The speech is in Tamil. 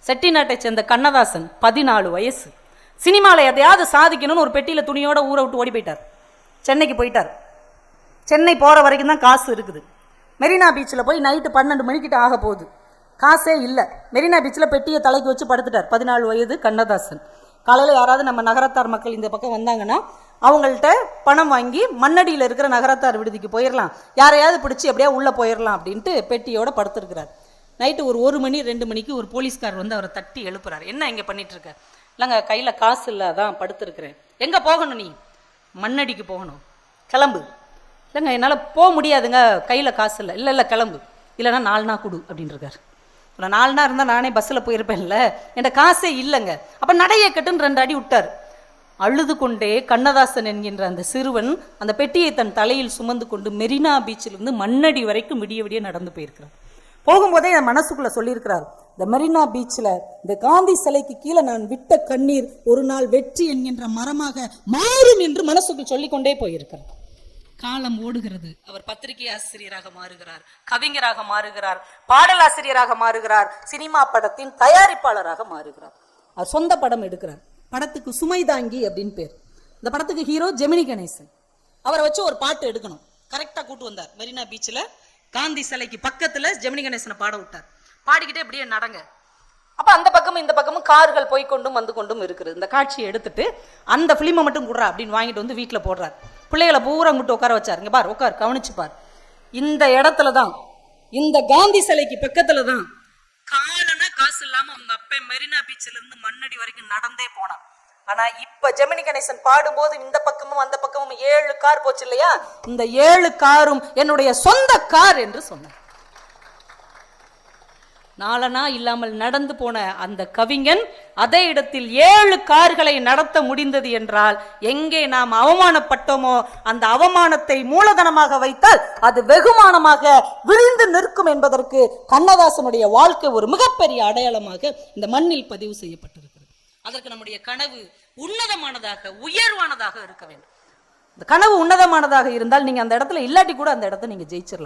செட்டிநாட்டை சேர்ந்த கண்ணதாசன் 14 வயசு. சினிமாவில் எதையாவது சாதிக்கணும்னு ஒரு பெட்டியில் துணியோட ஊரை விட்டு ஓடி போயிட்டார். சென்னைக்கு போயிட்டார். சென்னை போகிற வரைக்கும் தான் காசு இருக்குது. மெரினா பீச்சில் போய் நைட்டு 12 மணிக்கிட்ட ஆக போகுது. காசே இல்லை. மெரினா பீச்சில் பெட்டியை தலைக்கு வச்சு படுத்துட்டார். 14 வயது கண்ணதாசன். காலையில் யாராவது நம்ம நகரத்தார் மக்கள் இந்த பக்கம் வந்தாங்கன்னா அவங்கள்ட்ட பணம் வாங்கி மண்ணடியில் இருக்கிற நகரத்தார் விடுதிக்கு போயிடலாம், யாரையாவது பிடிச்சி அப்படியே உள்ளே போயிடலாம் அப்படின்ட்டு பெட்டியோட படுத்துருக்கிறார். நைட்டு ஒரு 1 மணி 2 மணிக்கு ஒரு போலீஸ்கார் வந்து அவரை தட்டி எழுப்புறாரு. என்ன இங்கே பண்ணிகிட்ருக்க? இல்லைங்க, கையில் காசு இல்லை, அதான் படுத்துருக்கிறேன். எங்கே போகணும்? நீ மண்ணடிக்கு போகணும், கிளம்பு. இல்லைங்க, என்னால் போக முடியாதுங்க, கையில் காசு இல்லை. இல்லை கிளம்பு, இல்லைன்னா 4 நாள் கொடு அப்படின்ட்டுருக்காரு. நான் 4 நாள் இருந்தால் நானே பஸ்ஸில் போயிருப்பேன்ல, என்கிட்ட காசே இல்லைங்க. அப்போ நடையை கட்டுன்னு 2 அடி விட்டார். அழுது கொண்டே கண்ணதாசன் என்கின்ற அந்த சிறுவன் அந்த பெட்டியை தன் தலையில் சுமந்து கொண்டு மெரினா பீச்சிலிருந்து மண்ணடி வரைக்கும் விடிய விடிய நடந்து போயிருக்கிறார். போகும்போதே என் மனசுக்குள்ள சொல்லியிருக்கிறார், இந்த மெரினா பீச்சில் இந்த காந்தி சிலைக்கு கீழே நான் விட்ட கண்ணீர் ஒரு நாள் வெற்றி என்கின்ற மரமாக மாறும் என்று மனசுக்குள் சொல்லிக்கொண்டே போயிருக்கிறார். காலம் ஓடுகிறது. அவர் பத்திரிகை ஆசிரியராக மாறுகிறார், கவிஞராக மாறுகிறார், பாடலாசிரியராக மாறுகிறார், சினிமா படத்தின் தயாரிப்பாளராக மாறுகிறார். அவர் சொந்த படம் எடுக்கிறார். படத்துக்கு சுமைதாங்கி அப்படின்னு பேர். இந்த படத்துக்கு ஹீரோ ஜெமினி கணேசன். அவரை வச்சு ஒரு பாட்டு எடுக்கணும். கரெக்டாக கூட்டு வந்தார். மெரினா பீச்சில் காந்தி சிலைக்கு பக்கத்தில் ஜெமினி கணேசனை பாட விட்டார். பாடிக்கிட்டே அப்படியே நடங்க. அப்போ அந்த பக்கமும் இந்த பக்கமும் கார்கள் போய்கொண்டும் வந்து கொண்டும் இருக்குது. இந்த காட்சியை எடுத்துட்டு அந்த ஃபிலிமை மட்டும் கொடுறா அப்படின்னு வாங்கிட்டு வந்து வீட்டில் போடுறார். பிள்ளைகளை பூரா அங்கிட்டு உட்கார வச்சார். இங்கே பார், உட்கார், கவனிச்சு பார். இந்த இடத்துல தான், இந்த காந்தி சிலைக்கு பக்கத்துல தான் காலனா காசு இல்லாம அவங்க அப்பா மெரினா பீச்சில இருந்து மண்ணடி வரைக்கும் நடந்தே போனான். ஆனா இப்ப ஜெமினி கணேசன் பாடும்போது இந்த பக்கமும் அந்த பக்கமும் 7 கார் போச்சு இல்லையா? இந்த 7 காரும் என்னுடைய சொந்த கார் என்று சொன்னார். நாளனா இல்லாமல் நடந்து போன அந்த கவிஞன் அதே இடத்தில் 7 கார்களை நடத்த முடிந்தது என்றால், எங்கே நாம் அவமானப்பட்டோமோ அந்த அவமானத்தை மூலதனமாக வைத்தால் அது வெகுமானமாக விழுந்து நிற்கும் என்பதற்கு கண்ணதாசனுடைய வாழ்க்கை ஒரு மிகப்பெரிய அடையாளமாக இந்த மண்ணில் பதிவு செய்யப்பட்டிருக்கிறது. அதற்கு நம்முடைய கனவு உன்னதமானதாக, உயர்வானதாக இருக்க வேண்டும். இந்த கனவு உன்னதமானதாக இருந்தால் நீங்க அந்த இடத்துல இல்லாட்டி கூட அந்த இடத்தை நீங்க ஜெயிச்சிடலாம்.